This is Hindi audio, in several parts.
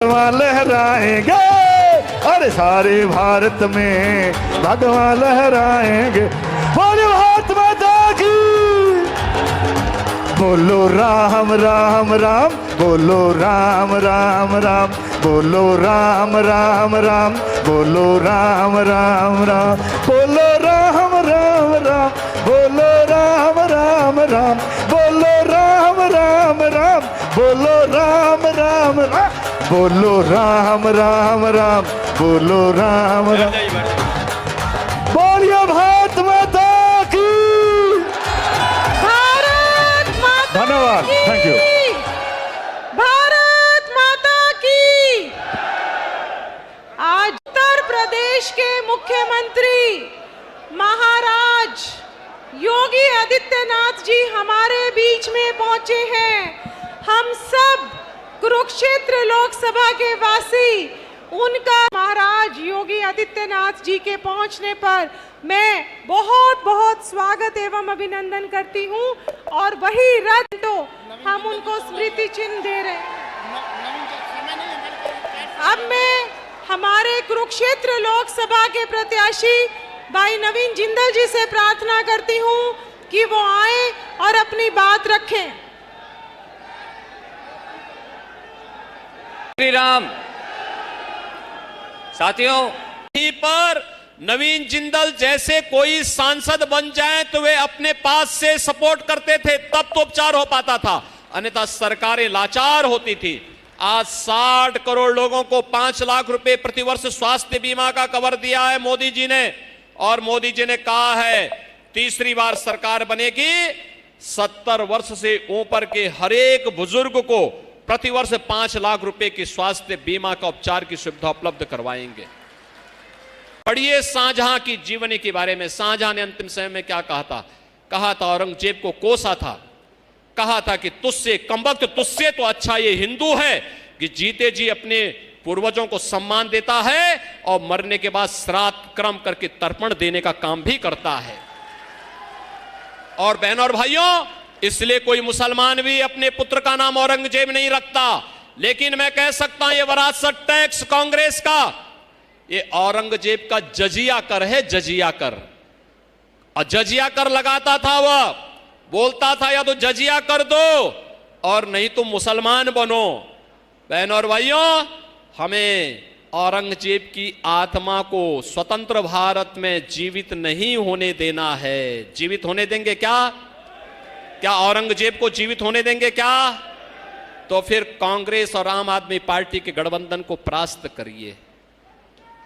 भगवान लहराएंगे, अरे सारे भारत में भगवान लहराएंगे। बोलो भारत माता की, बोलो राम राम राम, बोलो राम राम राम, बोलो राम राम राम, बोलो राम राम राम, बोलो राम राम राम, बोलो राम राम राम, बोलो राम राम राम, बोलो राम राम राम, बोलो राम राम राम, बोलो राम राम। बोलिए भारत माता की। भारत माता धन्यवाद, की। Thank you. भारत माता की। आज उत्तर प्रदेश के मुख्यमंत्री महाराज योगी आदित्यनाथ जी हमारे बीच में पहुंचे हैं। हम सब कुरुक्षेत्र लोकसभा के वासी उनका महाराज योगी आदित्यनाथ जी के पहुंचने पर मैं बहुत बहुत स्वागत एवं अभिनंदन करती हूं और वही रथ तो हम उनको स्मृति चिन्ह दे रहे हैं। अब मैं हमारे कुरुक्षेत्र लोकसभा के प्रत्याशी भाई नवीन जिंदल जी से प्रार्थना करती हूं कि वो आए और अपनी बात रखें। श्री राम। साथियों, यहीं पर नवीन जिंदल जैसे कोई सांसद बन जाए तो वे अपने पास से सपोर्ट करते थे, तब तो उपचार हो पाता था, अन्यथा सरकारें लाचार होती थी। आज 60 करोड़ लोगों को 5 लाख रुपए प्रतिवर्ष स्वास्थ्य बीमा का कवर दिया है मोदी जी ने, और मोदी जी ने कहा है तीसरी बार सरकार बनेगी 70 वर्ष से ऊपर के हर एक बुजुर्ग को प्रतिवर्ष 5 लाख रुपए की स्वास्थ्य बीमा का उपचार की सुविधा उपलब्ध करवाएंगे। पढ़िए शाहजहां की जीवनी के बारे में। शाहजहां ने अंतिम समय में क्या कहा था औरंगजेब को कोसा था, कहा था कि तुझसे कमबख्त, तुझसे तो अच्छा ये हिंदू है कि जीते जी अपने पूर्वजों को सम्मान देता है और मरने के बाद श्राद्ध कर्म करके तर्पण देने का काम भी करता है। और बहनों और भाइयों, इसलिए कोई मुसलमान भी अपने पुत्र का नाम औरंगजेब नहीं रखता, लेकिन मैं कह सकता हूं ये विरासत टैक्स कांग्रेस का, ये औरंगजेब का जजिया कर है, जजिया कर। और जजिया कर लगाता था, वह बोलता था या तो जजिया कर दो और नहीं तो मुसलमान बनो। बहनों और भाइयों, हमें औरंगजेब की आत्मा को स्वतंत्र भारत में जीवित नहीं होने देना है। जीवित होने देंगे क्या औरंगजेब को जीवित होने देंगे क्या? तो फिर कांग्रेस और आम आदमी पार्टी के गठबंधन को परास्त करिए।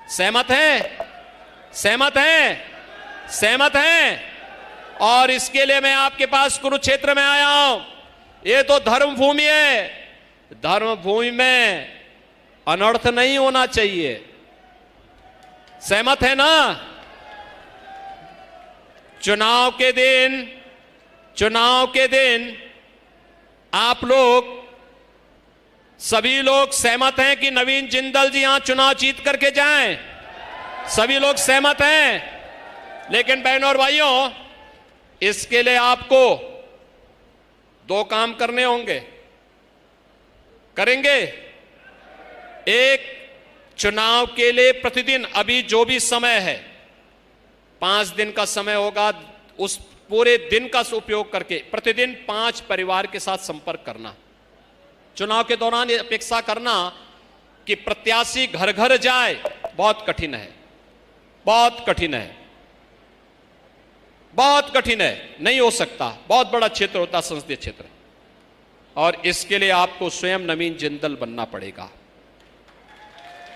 सहमत हैं? सहमत हैं? सहमत हैं? और इसके लिए मैं आपके पास कुरुक्षेत्र में आया हूं। ये तो धर्म भूमि है, धर्म भूमि में अनर्थ नहीं होना चाहिए। सहमत है ना? चुनाव के दिन आप लोग सभी लोग सहमत हैं कि नवीन जिंदल जी यहां चुनाव जीत करके जाएं? सभी लोग सहमत हैं। लेकिन बहनों और भाइयों, इसके लिए आपको 2 काम करने होंगे। करेंगे? एक, चुनाव के लिए प्रतिदिन अभी जो भी समय है 5 दिन का समय होगा, उस पूरे दिन का उपयोग करके प्रतिदिन 5 परिवार के साथ संपर्क करना। चुनाव के दौरान ये अपेक्षा करना कि प्रत्याशी घर घर जाए, बहुत कठिन है, बहुत कठिन है, बहुत कठिन है, नहीं हो सकता। बहुत बड़ा क्षेत्र होता है, संसदीय क्षेत्र, और इसके लिए आपको स्वयं नवीन जिंदल बनना पड़ेगा,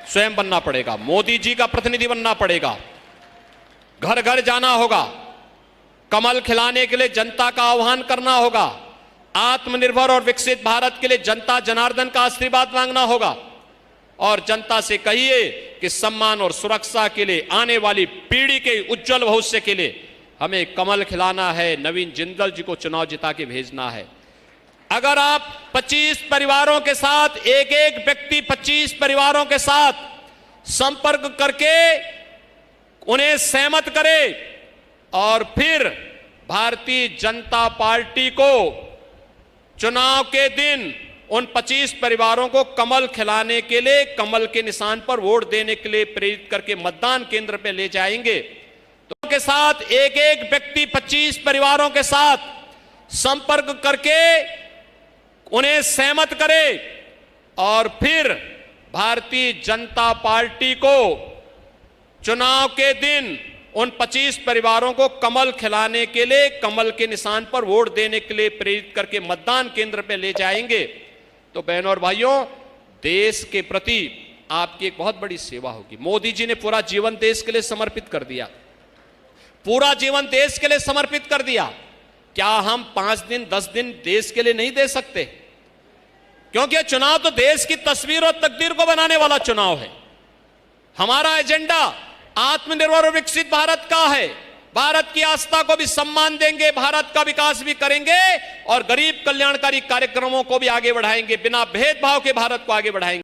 स्वयं बनना पड़ेगा, मोदी जी का प्रतिनिधि बनना पड़ेगा, घर घर जाना होगा, कमल खिलाने के लिए जनता का आह्वान करना होगा, आत्मनिर्भर और विकसित भारत के लिए जनता जनार्दन का आशीर्वाद मांगना होगा, और जनता से कहिए कि सम्मान और सुरक्षा के लिए, आने वाली पीढ़ी के उज्जवल भविष्य के लिए हमें कमल खिलाना है, नवीन जिंदल जी को चुनाव जिता के भेजना है। अगर आप 25 परिवारों के साथ, एक एक व्यक्ति 25 परिवारों के साथ संपर्क करके उन्हें सहमत करे और फिर भारतीय जनता पार्टी को चुनाव के दिन उन 25 परिवारों को कमल खिलाने के लिए, कमल के निशान पर वोट देने के लिए प्रेरित करके मतदान केंद्र पे ले जाएंगे। तो के साथ एक एक व्यक्ति 25 परिवारों के साथ संपर्क करके उन्हें सहमत करे और फिर भारतीय जनता पार्टी को चुनाव के दिन उन 25 परिवारों को कमल खिलाने के लिए, कमल के निशान पर वोट देने के लिए प्रेरित करके मतदान केंद्र पे ले जाएंगे। तो बहनों और भाइयों, देश के प्रति आपकी एक बहुत बड़ी सेवा होगी। मोदी जी ने पूरा जीवन देश के लिए समर्पित कर दिया, पूरा जीवन देश के लिए समर्पित कर दिया। क्या हम 5 दिन 10 दिन देश के लिए नहीं दे सकते? क्योंकि चुनाव तो देश की तस्वीर और तकदीर को बनाने वाला चुनाव है। हमारा एजेंडा आत्मनिर्भर और विकसित भारत का है। भारत की आस्था को भी सम्मान देंगे, भारत का विकास भी करेंगे और गरीब कल्याणकारी कार्यक्रमों को भी आगे बढ़ाएंगे, बिना भेदभाव के भारत को आगे बढ़ाएंगे।